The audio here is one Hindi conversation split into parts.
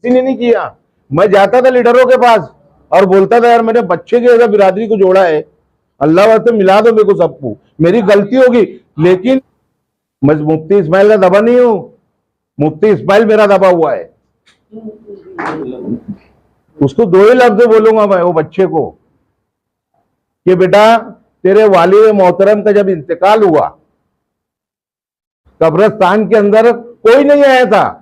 किसी ने नहीं किया। मैं जाता था लीडरों के पास और बोलता था यार मेरे बच्चे के ऐसा बिरादरी को जोड़ा है, अल्लाह वास्ते मिला दो मेरे को सबको, मेरी गलती होगी। लेकिन मैं मुफ्ती इस्माइल का दबा नहीं हूं, मुफ्ती इस्माइल मेरा दबा हुआ है। उसको दो ही लफ्ज बोलूंगा मैं वो बच्चे को कि बेटा तेरे वालिद मोहतरम का जब इंतकाल हुआ, कब्रिस्तान के अंदर कोई नहीं आया था।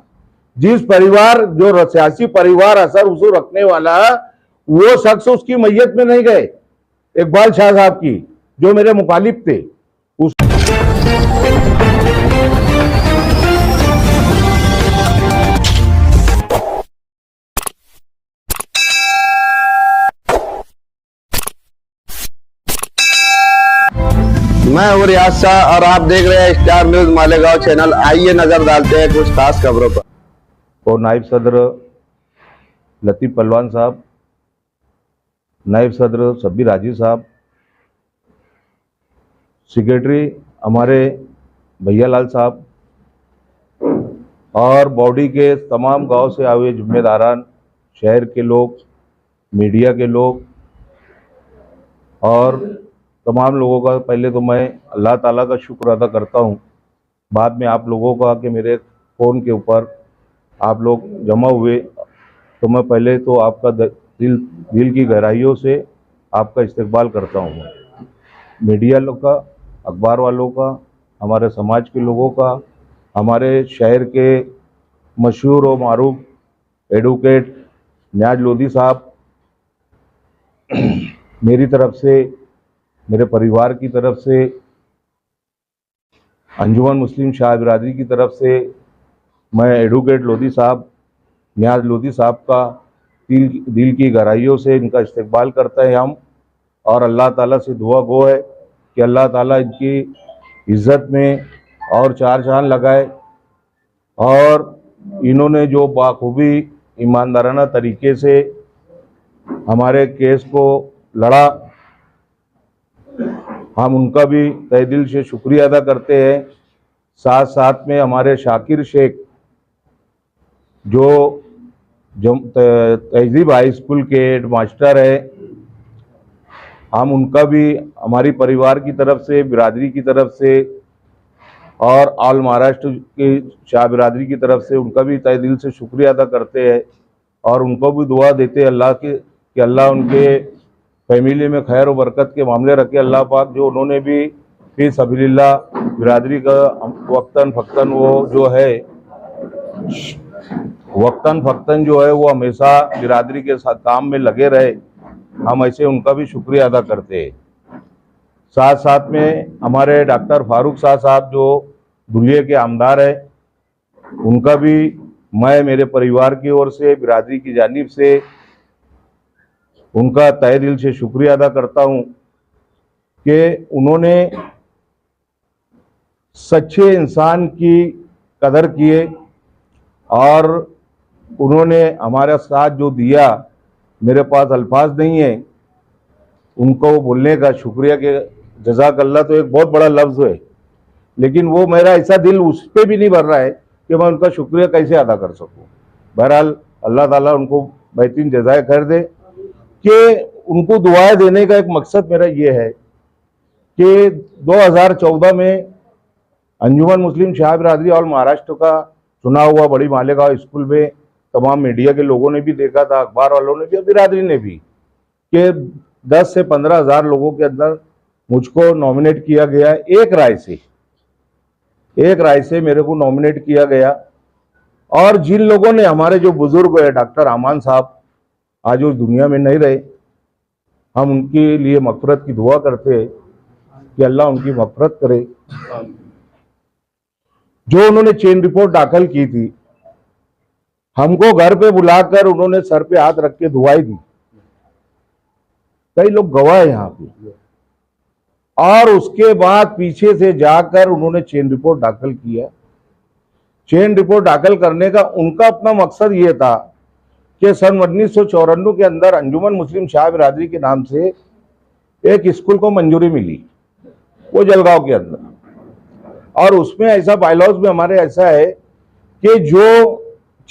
जिस परिवार जो सियासी परिवार असर उसको रखने वाला, वो शख्स उसकी मैयत में नहीं गए। इकबाल शाह साहब की जो मेरे मुखालिफ थे उस मैं हूं रियाज शाह और आप देख रहे हैं स्टार न्यूज मालेगांव चैनल। आइए नजर डालते हैं कुछ खास खबरों पर। और नायब सदर लतीफ पहलवान साहब, नायब सदर सब्बीर हाजी साहब, सेक्रेटरी हमारे भैया लाल साहब और बॉडी के तमाम गांव से आए हुए जिम्मेदारान, शहर के लोग, मीडिया के लोग और तमाम लोगों का पहले तो मैं अल्लाह ताला का शुक्र अदा करता हूं, बाद में आप लोगों का कि मेरे फ़ोन के ऊपर आप लोग जमा हुए, तो मैं पहले तो आपका दिल की गहराइयों से आपका इस्तकबाल करता हूं। मीडिया लोग का, अखबार वालों का, हमारे समाज के लोगों का, हमारे शहर के मशहूर और मारूफ एडवोकेट न्याज लोधी साहब, मेरी तरफ से, मेरे परिवार की तरफ से, अंजुमन मुस्लिम शाह बिरादरी की तरफ से, मैं एडवोकेट लोधी साहब, न्याज लोधी साहब का दिल की गहराइयों से इनका इस्तकबाल करते हैं हम। और अल्लाह ताला से दुआ गो है कि अल्लाह ताला इनकी इज़्ज़त में और चार चांद लगाए और इन्होंने जो बाखूबी ईमानदाराना तरीके से हमारे केस को लड़ा, हम उनका भी तहे दिल से शुक्रिया अदा करते हैं। साथ साथ में हमारे शाकिर शेख जो तहजीब हाई स्कूल के हेड मास्टर है, हम उनका भी हमारी परिवार की तरफ से, बिरादरी की तरफ से और ऑल महाराष्ट्र की शाह बिरादरी की तरफ से उनका भी तहे दिल से शुक्रिया अदा करते हैं और उनको भी दुआ देते हैं अल्लाह की कि अल्लाह उनके फैमिली में खैर और बरकत के मामले रखे। अल्लाह पाक जो उन्होंने भी फी सबीलिल्लाह बिरादरी का वक्तन फ़क्तन वो जो है वक्तन फ़क्तन जो है वो हमेशा बिरादरी के साथ काम में लगे रहे, हम ऐसे उनका भी शुक्रिया अदा करते हैं। साथ साथ में हमारे डॉक्टर फारूक शाह साहब जो दुलिये के आमदार है, उनका भी मैं मेरे परिवार की ओर से, बिरादरी की जानिब से उनका तहे दिल से शुक्रिया अदा करता हूं कि उन्होंने सच्चे इंसान की कदर किए और उन्होंने हमारे साथ जो दिया, मेरे पास अल्फाज नहीं है उनको बोलने का। शुक्रिया के जज़ाकल्लाह तो एक बहुत बड़ा लफ्ज़ है, लेकिन वो मेरा ऐसा दिल उस पर भी नहीं भर रहा है कि मैं उनका शुक्रिया कैसे अदा कर सकूं। बहरहाल अल्लाह ताला उनको बेहतरीन जज़ाए खैर दे कि उनको दुआएं देने का एक मकसद मेरा ये है कि 2014 में अंजुमन मुस्लिम शाह बिरादरी और महाराष्ट्र का चुनाव हुआ बड़ी मालेगांव स्कूल में। तमाम मीडिया के लोगों ने भी देखा था, अखबार वालों ने भी और बिरादरी ने भी, कि 10 से 15 हज़ार लोगों के अंदर मुझको नॉमिनेट किया गया। एक राय से मेरे को नॉमिनेट किया गया। और जिन लोगों ने, हमारे जो बुजुर्ग है डॉक्टर अमान साहब आज उस दुनिया में नहीं रहे, हम उनके लिए मग़फ़िरत की दुआ करते हैं कि अल्लाह उनकी मग़फ़िरत करे। जो उन्होंने चेन रिपोर्ट दाखिल की थी, हमको घर पे बुलाकर उन्होंने सर पे हाथ रख के दुआई दी, कई लोग गवाह हैं यहाँ पे। और उसके बाद पीछे से जाकर उन्होंने चेन रिपोर्ट दाखिल किया। चेन रिपोर्ट दाखिल करने का उनका अपना मकसद ये था कि सन 1994 के अंदर अंजुमन मुस्लिम शाह बिरादरी के नाम से एक स्कूल को मंजूरी मिली, वो जलगांव के अंदर। और उसमें ऐसा बायलॉज में हमारे ऐसा है कि जो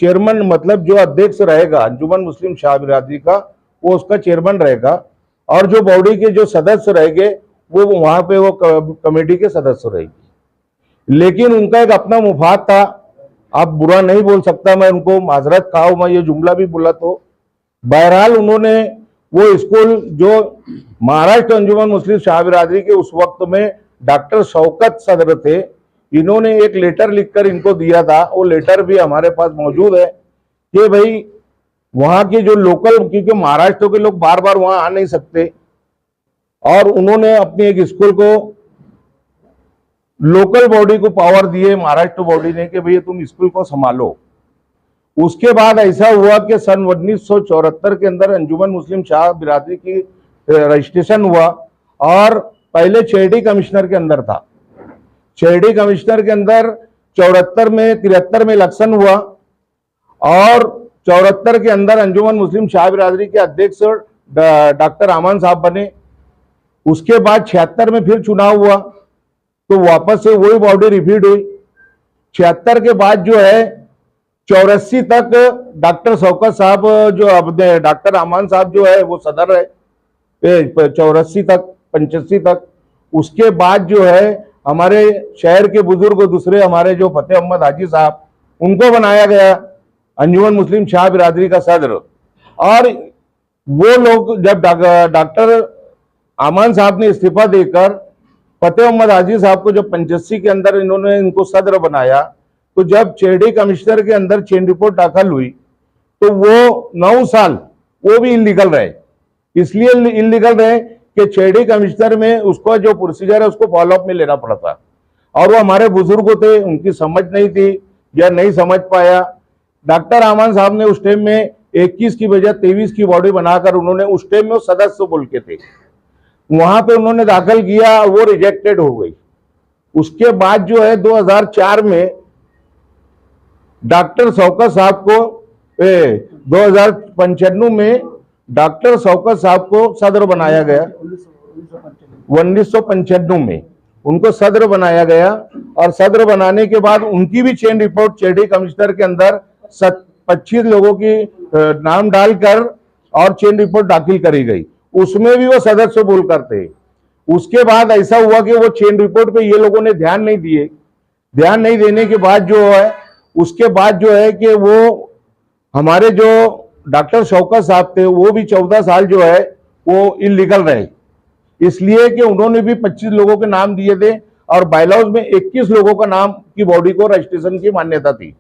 चेयरमैन मतलब जो अध्यक्ष रहेगा अंजुमन मुस्लिम शाह बिरादरी का, वो उसका चेयरमैन रहेगा, और जो बॉडी के जो सदस्य रहेंगे वो वहां पे वो कमेटी के सदस्य रहेगी। लेकिन उनका एक अपना मुफाद था, आप बुरा नहीं बोल सकता, मैं उनको माजरत खाऊं, मैं ये जुमला भी बोला तो बहरहाल उन्होंने वो स्कूल जो महाराष्ट्र अंजुमन मुस्लिम शाह बिरादरी के उस वक्त में डॉक्टर शौकत सदर थे, इन्होंने एक लेटर लिखकर इनको दिया था, वो लेटर भी हमारे पास मौजूद है कि भाई वहां के जो लोकल, क्योंकि महाराष्ट्र के लोग बार बार वहां आ नहीं सकते, और उन्होंने अपनी एक स्कूल को लोकल बॉडी को पावर दिए महाराष्ट्र बॉडी ने कि भैया तुम स्कूल को संभालो। उसके बाद ऐसा हुआ कि सन 1974 के अंदर अंजुमन मुस्लिम शाह बिरादरी की रजिस्ट्रेशन हुआ, और पहले चेडी कमिश्नर के अंदर था। चेडी कमिश्नर के अंदर 73 में इलेक्शन हुआ, और 74 के अंदर अंजुमन मुस्लिम शाह बिरादरी के अध्यक्ष डॉक्टर अमान साहब बने। उसके बाद 76 में फिर चुनाव हुआ, तो वापस से वही बॉडी रिपीट हुई। 76 के बाद जो है 84 तक डॉक्टर शौकत साहब जो अपने डॉक्टर अमान साहब जो है वो सदर है, 84 तक 85 तक। उसके बाद जो है हमारे शहर के बुजुर्ग दूसरे हमारे जो फतेह अहमद हाजी साहब, उनको बनाया गया अंजुमन मुस्लिम शाह बिरादरी का सदर। और वो लोग जब डॉक्टर अमान साहब ने इस्तीफा देकर फतेह अहमद हाजी साहब को जब 85 के अंदर इन्होंने इनको सदर बनाया, तो जब चेडी कमिश्नर के अंदर चेंज रिपोर्ट दाखिल हुई तो वो 9 साल वो भी इलीगल रहे। इसलिए इलीगल रहे कि चेडी कमिश्नर में उसको जो प्रोसीजर है उसको फॉलोअप में लेना पड़ता, और वो हमारे बुजुर्ग थे, उनकी समझ नहीं थी या नहीं समझ पाया। डॉक्टर अमान साहब ने उस टाइम में 21 की बजाय 23 की बॉडी बनाकर उन्होंने उस टाइम में सदस्य बोल के थे, वहां पे उन्होंने दाखिल किया, वो रिजेक्टेड हो गई। उसके बाद जो है 2004 में डॉक्टर शौकत साहब को 2095 में डॉक्टर शौकत साहब को सदर बनाया गया। 1995 में उनको सदर बनाया गया, और सदर बनाने के बाद उनकी भी चेन रिपोर्ट चेडी कमिश्नर के अंदर 25 लोगों की नाम डालकर और चेन रिपोर्ट दाखिल करी गई, उसमें भी वो सदस्य बोल करते। उसके बाद ऐसा हुआ कि वो चेन रिपोर्ट पे ये लोगों ने ध्यान नहीं दिए। ध्यान नहीं देने के बाद जो है उसके बाद जो है कि वो हमारे जो डॉक्टर शौकत साहब थे वो भी 14 साल जो है वो इलीगल रहे, इसलिए कि उन्होंने भी 25 लोगों के नाम दिए थे, और बायलॉज में 21 लोगों का नाम की बॉडी को रजिस्ट्रेशन की मान्यता थी।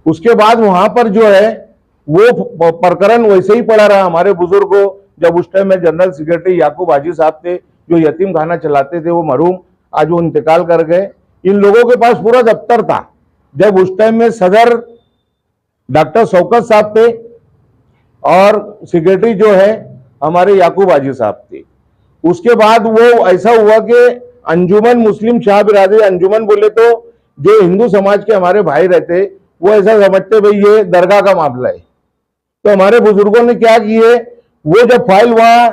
उसके बाद वहां पर जो है वो प्रकरण वैसे ही पड़ा रहा। हमारे बुजुर्गों, जब उस टाइम में जनरल सेक्रेटरी याकूब हाजी साहब थे जो यतीम खाना चलाते थे, वो मरहूम आज वो इंतकाल कर गए। इन लोगों के पास पूरा दफ्तर था। जब उस टाइम में सदर डॉक्टर शौकत साहब थे और सेक्रेटरी जो है हमारे याकूब हाजी साहब थे। उसके बाद वो ऐसा हुआ कि अंजुमन मुस्लिम शाह बिरादरी, अंजुमन बोले तो जो हिंदू समाज के हमारे भाई रहते वो ऐसा समझते भाई ये दरगाह का मामला है। तो हमारे बुजुर्गों ने क्या किए, वो जब फाइल वहां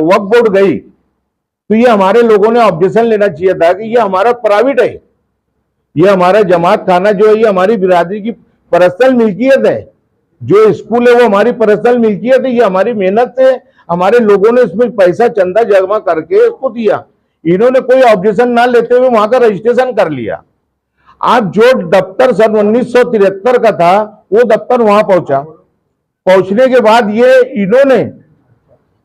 वक्फ बोर्ड गई तो ये हमारे लोगों ने ऑब्जेक्शन लेना चाहिए था कि ये हमारा प्राइवेट है, ये हमारा जमात खाना जो है ये हमारी बिरादरी की पर्सनल मिल्कियत है। जो स्कूल है वो हमारी पर्सनल मिल्कियत है, ये हमारी मेहनत से हमारे लोगों ने इसमें पैसा चंदा जमा करके इसको दिया। इन्होंने कोई ऑब्जेक्शन ना लेते हुए वहां का रजिस्ट्रेशन कर लिया। आज जो दफ्तर सन 1973 का था वो दफ्तर वहां पहुंचा। पहुंचने के बाद ये इन्होंने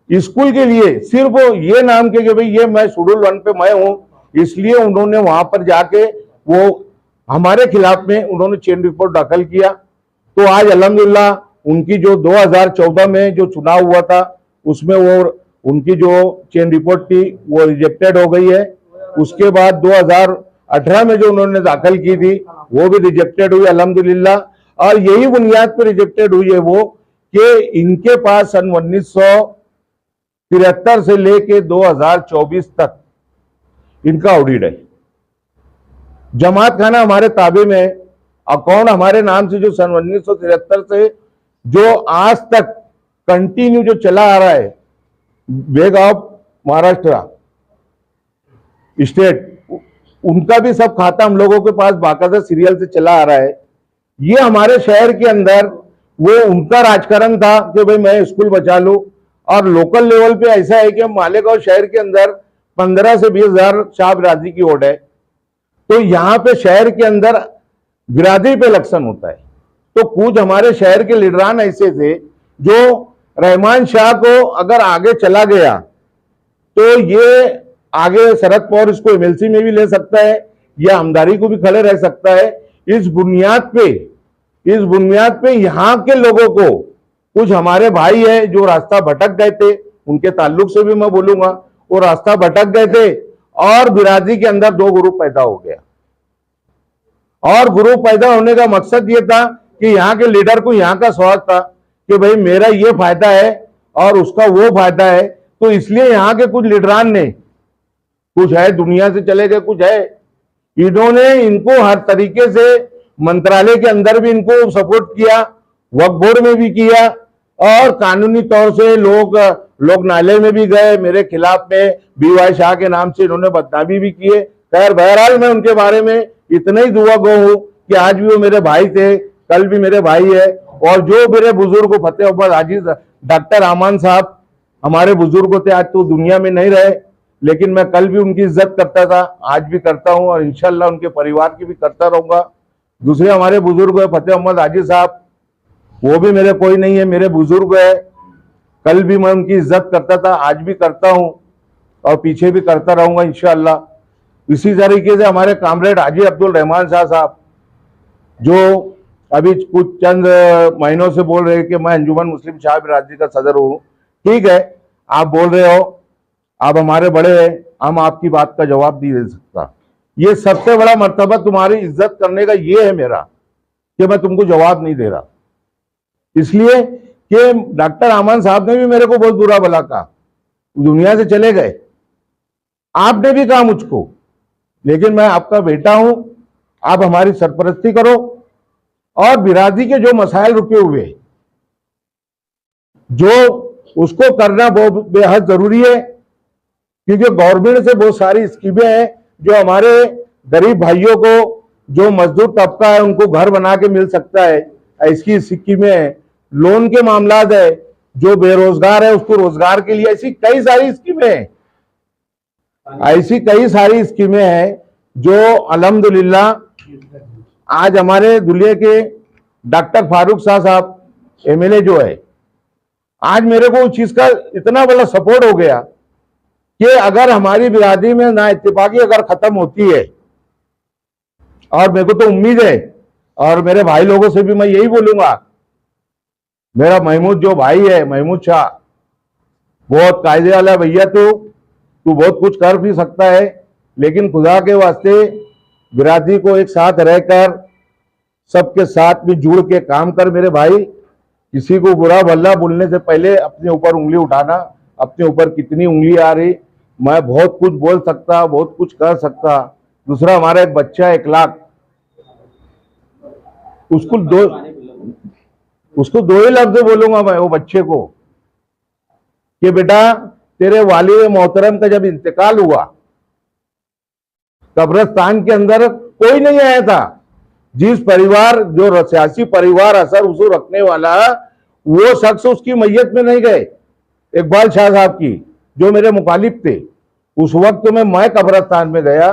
स्कूल के लिए सिर्फ ये नाम के कि भाई ये मैं शेड्यूल 1 पे मैं हूं, इसलिए उन्होंने वहां पर जाके वो हमारे खिलाफ में उन्होंने चेन रिपोर्ट दाखिल किया। तो आज अल्हम्दुलिल्लाह उनकी जो 2014 में जो चुनाव हुआ था उसमें वो उनकी जो चेन रिपोर्ट थी वो रिजेक्टेड हो गई है। उसके बाद 2018 में जो उन्होंने दाखिल की थी वो भी रिजेक्टेड हुई अल्हम्दुलिल्लाह। और यही बुनियाद पर रिजेक्टेड हुई है वो कि इनके पास सन 1973 से लेके 2024 तक इनका ऑडिट है। जमात खाना हमारे ताबे में, अकाउंट हमारे नाम से जो सन 1973 से जो आज तक कंटिन्यू जो चला आ रहा है, बैंक ऑफ महाराष्ट्र स्टेट, उनका भी सब खाता हम लोगों के पास बाकायदा सीरियल से चला आ रहा है। ये हमारे शहर के अंदर वो उनका राजकारण था कि भाई मैं स्कूल बचा लूं। और लोकल लेवल पे ऐसा है कि मालेगांव शहर के अंदर 15 से 20 हजार शाह बिरादरी की वोट है। तो यहाँ पे शहर के अंदर बिरादरी पे इलेक्शन होता है। तो कुछ हमारे शहर के लीडरान ऐसे थे जो रहमान शाह को अगर आगे चला गया तो ये आगे शरद पवार इसको एमएलसी में भी ले सकता है या आमदारी को भी खड़े रह सकता है। इस बुनियाद पे यहाँ के लोगों को, कुछ हमारे भाई है जो रास्ता भटक गए थे, उनके ताल्लुक से भी मैं बोलूंगा, वो रास्ता भटक गए थे और बिरादरी के अंदर 2 ग्रुप पैदा हो गया। और ग्रुप पैदा होने का मकसद ये था कि यहाँ के लीडर को यहाँ का स्वाद था कि भाई मेरा ये फायदा है और उसका वो फायदा है। तो इसलिए यहाँ के कुछ लीडरान ने, कुछ है दुनिया से चले गए, कुछ है, इन्होंने इनको हर तरीके से मंत्रालय के अंदर भी इनको सपोर्ट किया, वक्फ बोर्ड में भी किया और कानूनी तौर से लोग नाले में भी गए। मेरे खिलाफ में बीवाई शाह के नाम से इन्होंने बदनामी भी किए। खैर बहरहाल मैं उनके बारे में इतना ही दुआ गो हूं कि आज भी वो मेरे भाई थे, कल भी मेरे भाई है। और जो मेरे बुजुर्ग फतेह मोहम्मद हाजी डॉक्टर अमान साहब हमारे बुजुर्ग थे, आज तो दुनिया में नहीं रहे, लेकिन मैं कल भी उनकी इज्जत करता था, आज भी करता हूं और इंशाल्लाह उनके परिवार की भी करता रहूंगा। दूसरे हमारे बुजुर्ग है फतेह मोहम्मद हाजी साहब, वो भी मेरे कोई नहीं है, मेरे बुजुर्ग है। कल भी मैं उनकी इज्जत करता था, आज भी करता हूं और पीछे भी करता रहूंगा इंशाअल्लाह। इसी तरीके से हमारे कामरेड हाजी अब्दुल रहमान शाह साहब, जो अभी कुछ चंद महीनों से बोल रहे हैं कि मैं अंजुमन मुस्लिम शाह बिरादरी का सदर हूं। ठीक है, आप बोल रहे हो, आप हमारे बड़े हैं, हम आपकी बात का जवाब नहीं दे सकता। ये सबसे बड़ा मर्तबा तुम्हारी इज्जत करने का ये है मेरा कि मैं तुमको जवाब नहीं दे रहा, इसलिए कि डॉक्टर अमान साहब ने भी मेरे को बहुत बुरा भला कहा, दुनिया से चले गए, आपने भी कहा मुझको, लेकिन मैं आपका बेटा हूं, आप हमारी सरपरस्ती करो। और बिरादरी के जो मसाइल रुके हुए जो उसको करना बहुत बेहद जरूरी है, क्योंकि गवर्नमेंट से बहुत सारी स्कीमें हैं जो हमारे गरीब भाइयों को, जो मजदूर तबका है, उनको घर बना के मिल सकता है, ऐसी स्कीमें हैं। लोन के मामला है, जो बेरोजगार है उसको रोजगार के लिए, ऐसी कई सारी स्कीमें हैं, ऐसी कई सारी स्कीमें हैं जो अल्हम्दुलिल्लाह आज हमारे दुलिया के डॉक्टर फारूक शाह साहब एमएलए जो है, आज मेरे को उस चीज का इतना बड़ा सपोर्ट हो गया कि अगर हमारी बिरादरी में ना इत्तेफाकी अगर खत्म होती है, और मेरे को तो उम्मीद है और मेरे भाई लोगों से भी मैं यही बोलूंगा, मेरा महमूद जो भाई है, महमूद शाह, बहुत कायदे वाला भैया, तू बहुत कुछ कर भी सकता है, लेकिन खुदा के वास्ते बिरादरी को एक साथ रहकर सबके साथ में जुड़ के काम कर मेरे भाई। किसी को बुरा भला बोलने से पहले अपने ऊपर उंगली उठाना, अपने ऊपर कितनी उंगली आ रही, मैं बहुत कुछ बोल सकता, बहुत कुछ कर सकता। दूसरा हमारा एक बच्चा 1 लाख, उसको दो ही लफ्ज बोलूंगा मैं वो बच्चे को कि बेटा तेरे वालिद मोहतरम का जब इंतकाल हुआ, कब्रिस्तान के अंदर कोई नहीं आया था। जिस परिवार, जो सियासी परिवार असर उसको रखने वाला, वो शख्स उसकी मैयत में नहीं गए। इकबाल शाह साहब की, जो मेरे मुखालिफ थे, उस वक्त में मैं कब्रिस्तान में गया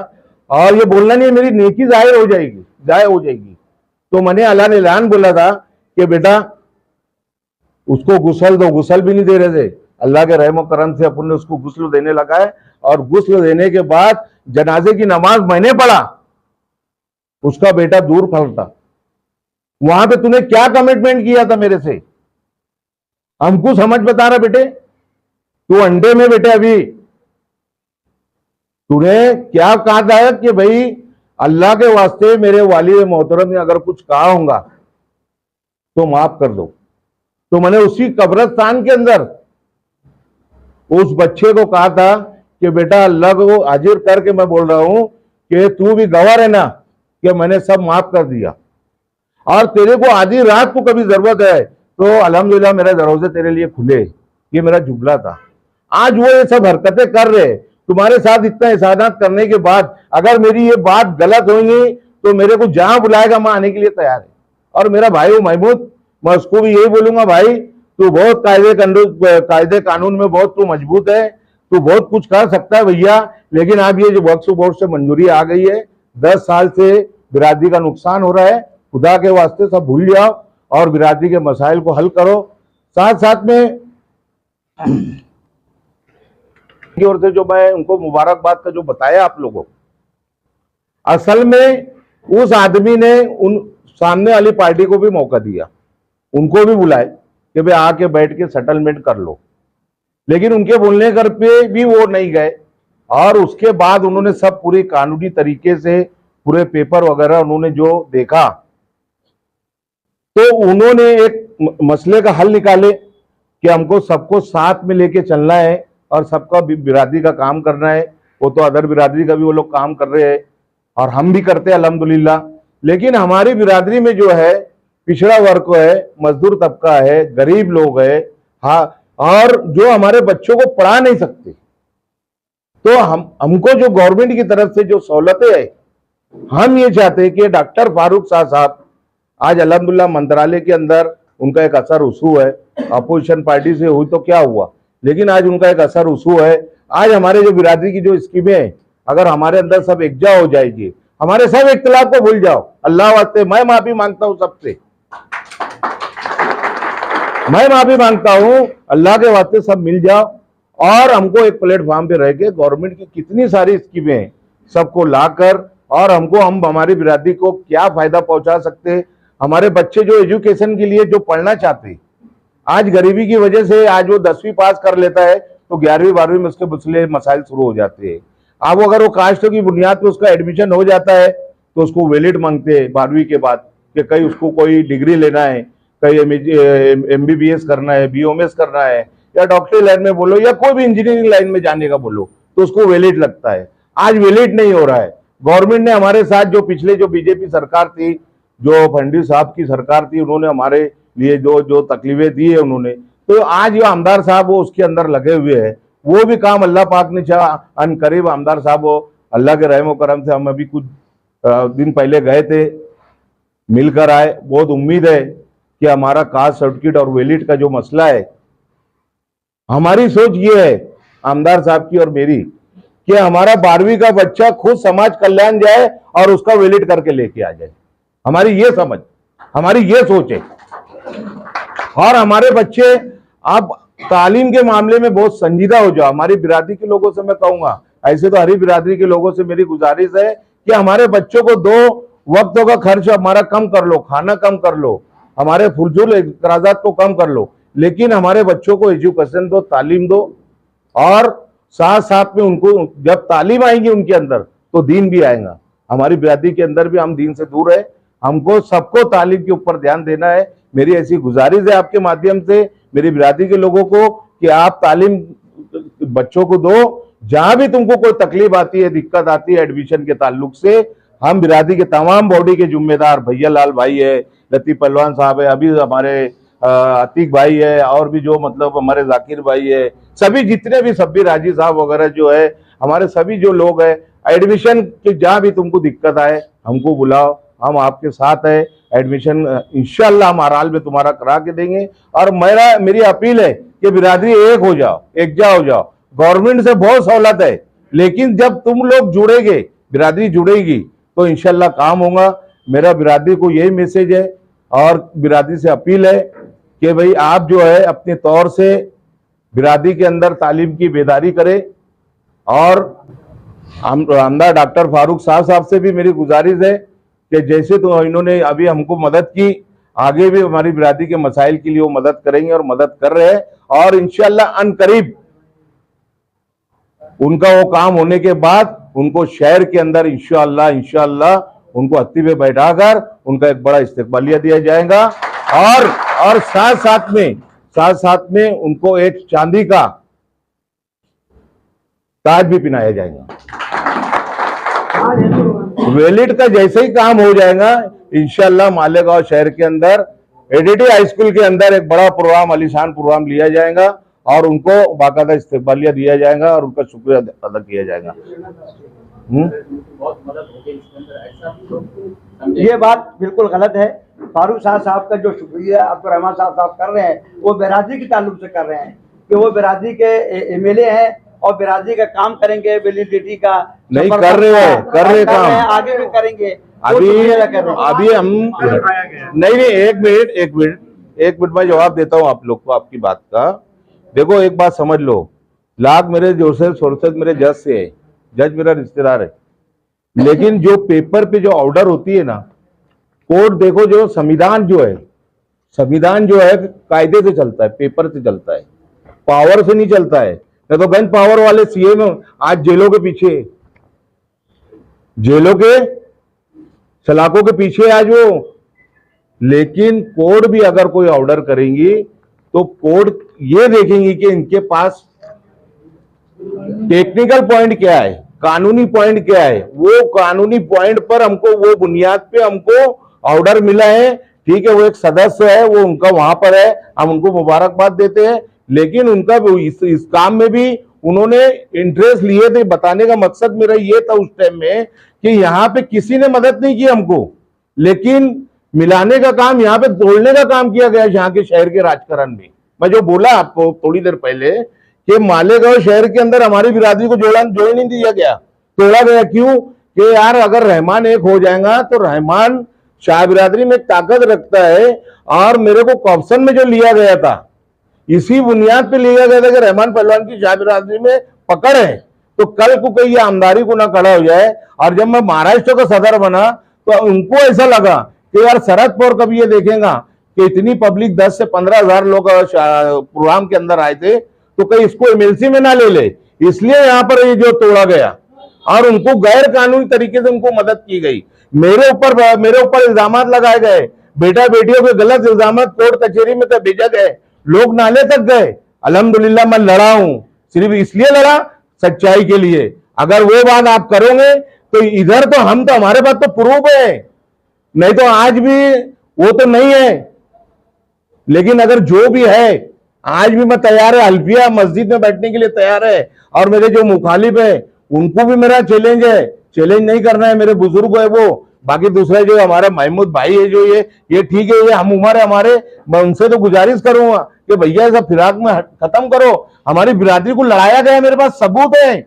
और ये बोलना नहीं मेरी नेकी जाहिर हो जाएगी। तो मैंने अल्लाह ने ऐलान बोला था कि बेटा उसको गुस्ल दो, गुस्ल भी नहीं दे रहे थे। अल्लाह के रहम करम से अपन ने उसको गुस्ल देने लगा है, और गुस्ल देने के बाद जनाजे की नमाज मैंने पढ़ा, उसका बेटा दूर खड़ा। वहां पे तूने क्या कमिटमेंट किया था मेरे से, हमको समझ बता रहा बेटे, तू अंडे में बेटे अभी तूने क्या कहा था कि भाई अल्लाह के वास्ते मेरे वालिद मोहतरम ने अगर कुछ कहा होगा तो माफ कर दो। तो मैंने उसी कब्रिस्तान के अंदर उस बच्चे को कहा था कि बेटा अल्लाह को हाजिर करके मैं बोल रहा हूं कि तू भी गवाह है ना कि मैंने सब माफ कर दिया, और तेरे को आधी रात को कभी जरूरत है तो अल्हम्दुलिल्लाह मेरे दरवाजे तेरे लिए खुले। ये मेरा जुमला था। आज वो ये सब हरकतें कर रहे, तुम्हारे साथ इतना एहसानात करने के बाद अगर मेरी ये बात गलत होगी तो मेरे को जहां बुलाएगा मैं आने के लिए तैयार है। और मेरा भाई हूँ महमूद, मैं उसको भी यही बोलूंगा, भाई तू बहुत कायदे कानून में बहुत तू मजबूत है, तू बहुत कुछ कर सकता है भैया, लेकिन अब ये जो वक्फ बोर्ड से मंजूरी आ गई है, 10 साल से बिरादरी का नुकसान हो रहा है, खुदा के वास्ते सब भूल जाओ और बिरादरी के मसाइल को हल करो। साथ साथ में की ओर से जो मैं उनको मुबारकबाद का जो बताया आप लोगों, असल में उस आदमी ने उन सामने वाली पार्टी को भी मौका दिया, उनको भी बुलाए कि भाई आके बैठ के सेटलमेंट कर लो, लेकिन उनके बोलने कर पे भी वो नहीं गए। और उसके बाद उन्होंने सब पूरी कानूनी तरीके से पूरे पेपर वगैरह उन्होंने जो देखा, तो उन्होंने एक मसले का हल निकाले कि हमको सबको साथ में लेके चलना है और सबका बिरादरी का काम करना है। वो तो अदर बिरादरी का भी वो लोग काम कर रहे हैं और हम भी करते हैं अल्हम्दुलिल्लाह, लेकिन हमारी बिरादरी में जो है पिछड़ा वर्ग है, मजदूर तबका है, गरीब लोग है, हाँ, और जो हमारे बच्चों को पढ़ा नहीं सकते, तो हमको जो गवर्नमेंट की तरफ से जो सहूलतें है, हम ये चाहते हैं कि डॉक्टर फारूक शाह साहब आज अल्हम्दुलिल्लाह मंत्रालय के अंदर उनका एक असर उसू है, अपोजिशन पार्टी से हुई तो क्या हुआ, लेकिन आज उनका एक असर उसू है। आज हमारे जो बिरादरी की जो स्कीमें हैं, अगर हमारे अंदर सब एकजा हो जाएगी, हमारे सब इख्तिलाफ को भूल जाओ, अल्लाह वास्ते मैं माफी मांगता हूं सबसे, मैं माफी मांगता हूं, अल्लाह के वास्ते सब मिल जाओ और हमको एक प्लेटफॉर्म पे रह के गवर्नमेंट की कितनी सारी स्कीमें हैं सबको लाकर, और हमको हम हमारी बिरादरी को क्या फायदा पहुंचा सकते हैं। हमारे बच्चे जो एजुकेशन के लिए जो पढ़ना चाहते हैं, आज गरीबी की वजह से आज वो 10वीं पास कर लेता है तो 11वीं 12वीं में उसके मसले मसाइल शुरू हो जाते हैं। अब अगर वो कास्ट की बुनियाद पर उसका एडमिशन हो जाता है तो उसको वैलिड मांगते हैं 12वीं के बाद कि कहीं उसको कोई डिग्री लेना है, कहीं MBBS करना है, BOMS करना है, या डॉक्टरी लाइन में बोलो या कोई भी इंजीनियरिंग लाइन में जाने का बोलो, तो उसको वैलिड लगता है। आज वैलिड नहीं हो रहा है। गवर्नमेंट ने हमारे साथ जो पिछले जो बीजेपी सरकार थी, जो फडणवीस साहब की सरकार थी, उन्होंने हमारे लिए जो तकलीफें दी है उन्होंने, तो आज जो आमदार साहब वो उसके अंदर लगे हुए हैं, वो भी काम अल्लाह पाक ने चाहा अन करीब आमदार साहब वो अल्लाह के रहम करम से हम अभी कुछ दिन पहले गए थे, मिलकर आए। बहुत उम्मीद है कि हमारा कास्ट सर्टिफिकेट और वैलिड का जो मसला है, हमारी सोच ये है आमदार साहब की और मेरी कि हमारा 12वीं का बच्चा खुद समाज कल्याण जाए और उसका वैलिड करके लेके आ जाए। हमारी ये समझ, हमारी ये सोच है। और हमारे बच्चे अब तालीम के मामले में बहुत संजीदा हो जाओ। हमारी बिरादरी के लोगों से मैं कहूंगा, ऐसे तो हरी बिरादरी के लोगों से मेरी गुजारिश है कि हमारे बच्चों को 2 वक्तों का खर्च हमारा कम कर लो, खाना कम कर लो, हमारे फुजूल इखराजात को कम कर लो, लेकिन हमारे बच्चों को एजुकेशन दो, तालीम दो, और साथ साथ में उनको जब तालीम आएगी उनके अंदर तो दीन भी आएगा। हमारी बिरादरी के अंदर भी हम दीन से दूर है, हमको सबको तालीम के ऊपर ध्यान देना है। मेरी ऐसी गुजारिश है आपके माध्यम से मेरी बिरादरी के लोगों को कि आप तालीम बच्चों को दो। जहां भी तुमको कोई तकलीफ आती है, दिक्कत आती है एडमिशन के ताल्लुक से, हम बिरादरी के तमाम बॉडी के जिम्मेदार, भैया लाल भाई है, लतीफ पहलवान साहब है, अभी हमारे अतीक भाई है, और भी जो मतलब हमारे जाकिर भाई है, सभी जितने भी सब्बी राजी साहब वगैरह जो है, हमारे सभी जो लोग है, एडमिशन के जहां भी तुमको दिक्कत आए हमको बुलाओ, हम आपके साथ है। एडमिशन इंशाल्लाह हम हर हाल में तुम्हारा करा के देंगे। और मेरी अपील है कि बिरादरी एक हो जाओ, एकजा हो जाओ। गवर्नमेंट से बहुत सहूलत है, लेकिन जब तुम लोग जुड़ेंगे, बिरादरी जुड़ेगी तो इंशाल्लाह काम होगा। मेरा बिरादरी को यही मैसेज है और बिरादरी से अपील है कि भाई आप जो है अपने तौर से बिरादरी के अंदर तालीम की बेदारी करें। और आमदार डॉक्टर फारूक साहब से भी मेरी गुजारिश है कि जैसे तो इन्होंने अभी हमको मदद की, आगे भी हमारी बिरादरी के मसाइल के लिए वो मदद करेंगे और मदद कर रहे हैं। और इंशाल्लाह अनकरीब उनका वो काम होने के बाद उनको शहर के अंदर इंशाल्लाह उनको हत्ती पे बैठाकर उनका एक बड़ा इस्तेकबालिया दिया जाएगा। और साथ साथ में उनको एक चांदी का ताज भी पहनाया जाएगा। वैलिड का जैसे ही काम हो जाएगा इंशाल्लाह मालेगांव शहर के अंदर ADT हाई स्कूल के अंदर एक बड़ा प्रोग्राम, आलीशान प्रोग्राम लिया जाएगा और उनको बाकायदा इस्तेकबालिया दिया जाएगा और उनका शुक्रिया अदा किया जाएगा। बहुत मदद होगी इसके अंदर, ऐसा ये बात बिल्कुल गलत है। फारूक साहब का जो शुक्रिया अब्दुर्रहमान साहब कर रहे हैं वो बिरादरी के ताल्लुक से कर रहे हैं कि वो बिरादरी के एमएलए हैं और बिरादरी का काम करेंगे, वैलिडिटी का नहीं कर रहे हैं, कर रहे काम आगे भी करेंगे। अभी हम नहीं एक मिनट मैं जवाब देता हूँ आप लोग को आपकी बात का। देखो एक बात समझ लो, लाख मेरे जोसेफ सोर्सेज मेरे जज से है, जज मेरा रिश्तेदार है, लेकिन जो पेपर पे जो ऑर्डर होती है ना, कोर्ट देखो जो संविधान जो है कायदे से चलता है, पेपर से चलता है, पावर से नहीं चलता है। नहीं तो गन पावर वाले सीएम आज जेलों के पीछे, जेलों के सलाखों के पीछे आज वो। लेकिन कोर्ट भी अगर कोई ऑर्डर करेंगी तो कोर्ट ये देखेंगी कि इनके पास टेक्निकल पॉइंट क्या है, कानूनी पॉइंट क्या है। वो कानूनी पॉइंट पर हमको, वो बुनियाद पे हमको ऑर्डर मिला है, ठीक है। वो एक सदस्य है, वो उनका वहां पर है, हम उनको मुबारकबाद देते हैं। लेकिन उनका इस काम में भी उन्होंने इंटरेस्ट लिए थे। बताने का मकसद मेरा ये था उस टाइम में कि यहाँ पे किसी ने मदद नहीं की हमको, लेकिन मिलाने का काम, यहाँ पे तोड़ने का काम किया गया यहाँ के शहर के राजकारण में। मैं जो बोला आपको थोड़ी देर पहले कि मालेगांव शहर के अंदर हमारी बिरादरी को जोड़ नहीं दिया गया, तोड़ा गया। क्यों? कि यार अगर रहमान एक हो जाएगा तो रहमान शाह बिरादरी में ताकत रखता है। और मेरे को कॉप्शन में जो लिया गया था, इसी बुनियाद पे लिया गया था कि रहमान पहलवान की शाह बिरादरी में पकड़ है, तो कल को कोई ये आमदारी को ना खड़ा हो जाए। और जब मैं महाराष्ट्र का सदर बना तो उनको ऐसा लगा कि यार शरद पवार कभी ये देखेगा कि इतनी पब्लिक 10 से 15,000 लोग प्रोग्राम के अंदर आए थे, तो कहीं इसको एमएलसी में ना ले। इसलिए यहाँ पर ये जो तोड़ा गया और उनको गैर कानूनी तरीके से उनको मदद की गई। मेरे ऊपर इल्जाम लगाए गए, बेटा बेटियों के गलत इल्जाम कोर्ट कचहरी में भेजा गए, लोग नाले तक गए। अल्हम्दुलिल्लाह मैं लड़ा हूं, सिर्फ इसलिए लड़ा सच्चाई के लिए। अगर वो बात आप करोगे तो इधर तो हम, तो हमारे पास तो प्रूफ है, नहीं तो आज भी वो तो नहीं है। लेकिन अगर जो भी है, आज भी मैं तैयार है, हल्फिया मस्जिद में बैठने के लिए तैयार है। और मेरे जो मुखालिफ है उनको भी मेरा चैलेंज है, चैलेंज नहीं करना है। मेरे बुजुर्ग है वो, बाकी दूसरे जो हमारा महमूद भाई है जो ये ठीक है, ये हम उम्र है हमारे, मैं उनसे तो गुजारिश करूंगा कि भैया ऐसा फिराक में खत्म करो। हमारी बिरादरी को लड़ाया गया, मेरे पास सबूत है,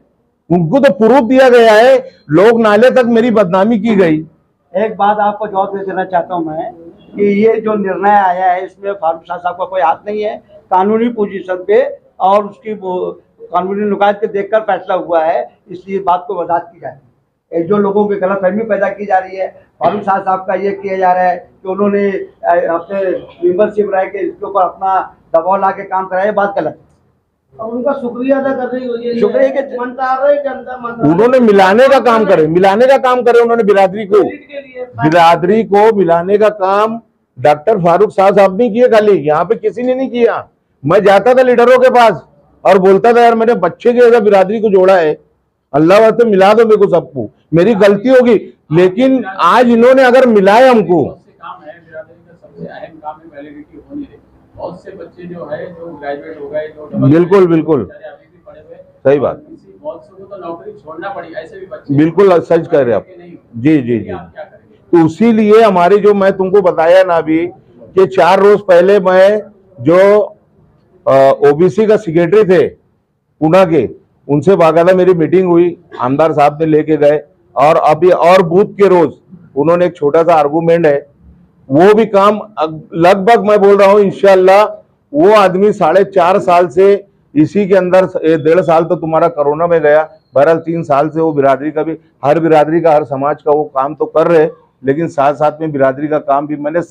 उनको तो प्रूफ दिया गया है, लोग नाले तक मेरी बदनामी की गई। एक बात आपको जवाब दे देना चाहता हूं मैं कि ये जो निर्णय आया है इसमें फारूक साहब का कोई हाथ नहीं है। कानूनी पोजीशन पे और उसकी कानूनी नुकात पे देखकर फैसला हुआ है, इसलिए बात को वजाहत की जाती है। जो लोगों की गलतफहमी पैदा की जा रही है, फारूक साहब का ये किया जा रहा है कि उन्होंने अपने मेंबरशिप रह के इसके ऊपर अपना दबाव ला के काम कराया, बात गलत है। और उनका शुक्रिया अदा कर रही है, शुक्रिया के उन्होंने मिलाने का काम करे, उन्होंने बिरादरी को मिलाने का काम डॉक्टर फारूक साहब ने किया, खाली यहाँ पे किसी ने नहीं किया। मैं जाता था लीडरों के पास और बोलता था यार मैंने बच्चे के जैसा बिरादरी को जोड़ा है, अल्लाह वास्ते मिला दो मेरे को सबको, मेरी गलती होगी। लेकिन आज इन्होंने अगर मिलाए हमको, बहुत से बच्चे जो है जो ग्रेजुएट हो गए, जो बिल्कुल अभी भी पढ़े हुए, सही बात, बहुत से को तो नौकरी छोड़ना पड़ी, ऐसे भी बच्चे बिल्कुल सच कह रहे हैं आप। जी। तो उसीलिए हमारी जो मैं तुमको बताया ना अभी कि 4 रोज पहले मैं जो ओबीसी का सेक्रेटरी थे पुणे के, उनसे बाकायदा मेरी मीटिंग हुई, आमदार साहब ने लेके गए। और अभी और बूथ के रोज उन्होंने एक छोटा सा आर्गूमेंट है, वो भी काम लगभग मैं बोल रहा हूं इंशाल्लाह। वो आदमी 4.5 साल से इसी के अंदर, 1.5 साल तो तुम्हारा कोरोना में गया, बहरहाल 3 साल से वो बिरादरी का भी, हर बिरादरी का, हर समाज का वो काम तो कर रहे, लेकिन साथ साथ में बिरादरी का काम भी। मैंने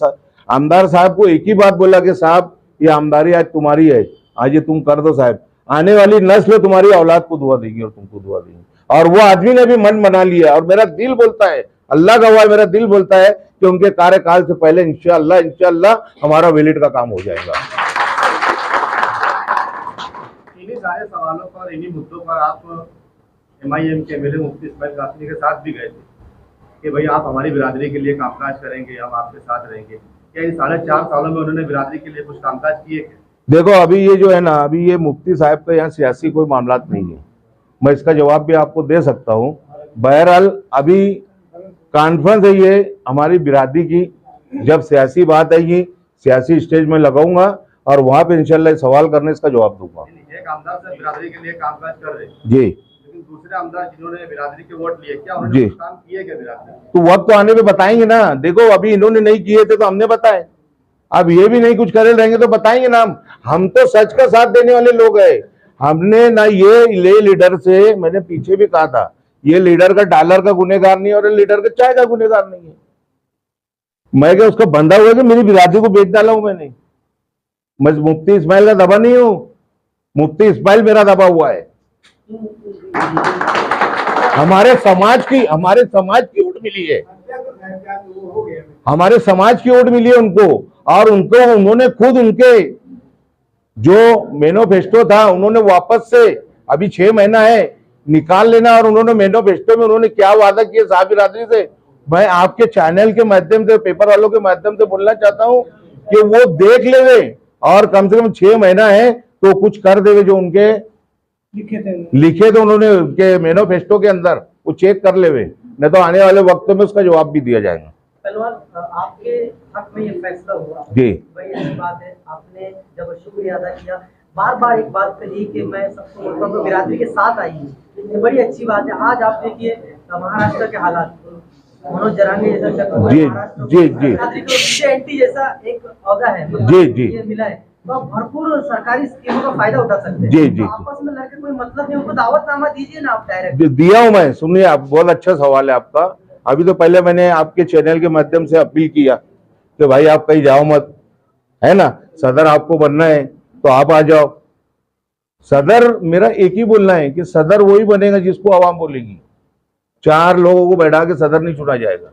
आमदार साहब को एक ही बात बोला कि साहब ये आमदारी आज तुम्हारी है, आज ये तुम कर दो साहब, आने वाली नस्ल तुम्हारी औलाद को दुआ देगी और तुमको दुआ देगी। और वो आदमी ने भी मन बना लिया। और मेरा दिल बोलता है, अल्लाह का हुआ, मेरा दिल बोलता है कि उनके कार्यकाल से पहले इंशाअल्लाह हमारा वैलिड का काम हो जाएगा। इन्हीं सारे सवालों पर, इन्हीं मुद्दों पर आप MIM के एमएलए मुफ्ती इस्माइल कासमी के साथ भी गए थे कि भाई आप हमारी बिरादरी के लिए कामकाज करेंगे, हम आपके साथ रहेंगे। क्या इन 4.5 सालों में उन्होंने बिरादरी के लिए कुछ कामकाज किए? देखो अभी ये जो है ना, अभी ये मुफ्ती साहब का यहाँ सियासी कोई मामला नहीं है, मैं इसका जवाब भी आपको दे सकता हूँ। बहरहाल अभी कॉन्फ्रेंस है ये हमारी बिरादरी की, 4 रोज पहले मैं जो जब सियासी बात आएगी सियासी स्टेज में लगाऊंगा और वहां पे इंशाल्लाह सवाल करने इसका जवाब दूंगा। एक आमदार से बिरादरी के लिए कामकाज कर रहे हैं जी, लेकिन दूसरे आमदार जिन्होंने बिरादरी के वोट लिए, क्या उन्होंने जी। कुछ काम किए क्या बिरादरी में? तो वक्त तो आने पे बताएंगे ना। देखो अभी इन्होंने नहीं किए थे तो हमने बताए, अब ये भी नहीं कुछ करे रहेंगे तो बताएंगे ना। हम तो सच का साथ देने वाले लोग हैं। हमने ना ये लीडर से, मैंने पीछे भी कहा था, ये लीडर का डॉलर का गुनहगार नहीं है और लीडर का चाय का गुनहगार नहीं है। मैं क्या उसका बंधा हुआ कि मेरी बिरादरी को बेच डाला हूं मैंने? मैं मुफ्ती इस्माइल का दबा नहीं हूं, मुफ्ती इस्माइल मेरा दबा हुआ है। हमारे समाज की वोट मिली है, हमारे समाज की वोट मिली है उनको। और उन्होंने खुद उनके जो मैनिफेस्टो था उन्होंने वापस से, अभी 6 महीना है, निकाल लेना। और उन्होंने मैनिफेस्टो में उन्होंने क्या वादा किए साहब बिरादरी से, मैं आपके चैनल के माध्यम से, पेपर वालों के माध्यम से बोलना चाहता हूं कि वो देख लेवे और कम से कम 6 महीना है तो कुछ कर देवे। जो उनके लिखे थे उन्होंने उनके मैनिफेस्टो के अंदर, वो चेक कर लेवे, नहीं तो आने वाले वक्त में उसका जवाब भी दिया जाएगा। पहलवान, आपके हक में ये फैसला हुआ जी, भाई, अच्छी बात है। आपने जब शुक्रिया अदा किया, बार बार एक बात कही कि मैं सबको मतलब बिरादरी के साथ आई हूँ, ये बड़ी अच्छी बात है। आज आप देखिए महाराष्ट्र के हालात, मनोज जरांगे जैसा शख्स जी, महाराष्ट्र जी, को जी। बिरादरी को एंटी जैसा एक औहदा है, मतलब जी, जी। ये मिला है, तो आप भरपूर सरकारी स्कीमों का फायदा उठा सकते हैं। जी, जी। तो आपस में लड़के कोई मतलब नहीं, उनको दावतनामा दीजिए ना आप डायरेक्ट। दिया हूं मैं। सुनिए, आप बहुत अच्छा सवाल है आपका। अभी तो पहले मैंने आपके चैनल के माध्यम से अपील किया कि भाई आप कहीं जाओ मत, है ना, सदर आपको बनना है तो आप आ जाओ। सदर मेरा एक ही बोलना है कि सदर वही बनेगा जिसको आवाम बोलेगी। 4 लोगों को बैठा के सदर नहीं चुना जाएगा।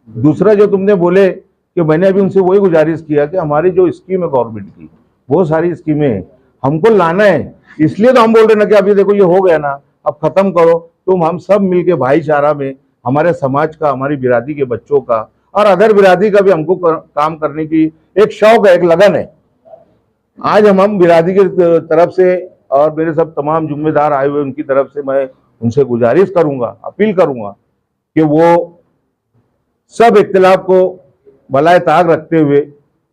दूसरा जो तुमने बोले कि मैंने अभी उनसे वही गुजारिश किया कि हमारी जो स्कीम है गवर्नमेंट की, वो सारी स्कीमें हमको लाना है। इसलिए तो हम बोल रहे ना कि अभी देखो ये हो गया ना, अब खत्म करो। तुम हम सब मिलके भाईचारा में, हमारे समाज का, हमारी बिरादरी के बच्चों का और अदर बिरादरी का भी हमको काम करने की एक शौक है, एक लगन है। आज हम बिरादरी की तरफ से और मेरे सब तमाम जिम्मेदार आए हुए उनकी तरफ से मैं उनसे गुजारिश करूंगा, अपील करूंगा कि वो सब इख्तिलाफ को भलाए ताक रखते हुए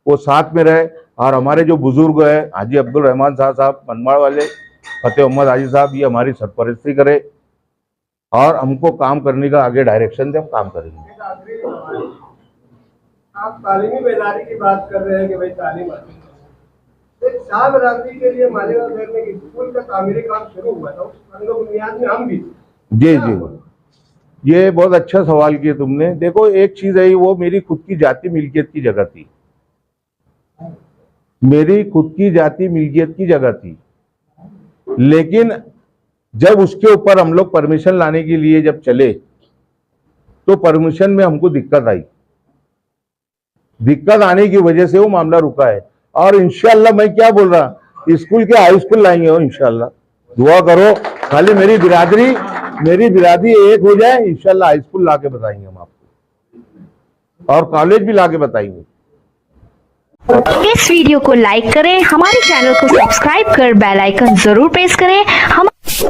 वो साथ में रहे। और हमारे जो बुजुर्ग है हाजी अब्दुल रहमान साहब मनमाड़ वाले, फतेह मोहम्मद हाजी साहब, ये हमारी सरपरस्ती करे और हमको काम करने का आगे डायरेक्शन दे, हम काम करेंगे। आप तालीमी बेदारी की बात कर रहे हैं कि भाई तालीम एक शाह बिरादरी के लिए मालेगांव शहर में स्कूल का तामीरी काम शुरू हुआ था, उस बुनियाद में हम भी। जी जी, ये बहुत अच्छा सवाल किया तुमने। देखो एक चीज है, वो मेरी खुद की जाति मिल्कियत की जगह थी, मेरी खुद की जाति मिल्कियत की जगह थी। लेकिन जब उसके ऊपर हम लोग परमिशन लाने के लिए जब चले तो परमिशन में हमको दिक्कत आई। दिक्कत आने की वजह से वो मामला रुका है। और इंशाल्लाह मैं क्या बोल रहा, स्कूल के हाई स्कूल लाएंगे हो इंशाल्लाह। दुआ करो खाली मेरी बिरादरी एक हो जाए, इंशाल्लाह हाई स्कूल ला के बताएंगे हम आपको, और कॉलेज भी ला के बताएंगे। इस वीडियो को लाइक करें, हमारे चैनल को सब्सक्राइब कर बेल आइकन जरूर प्रेस करें। हम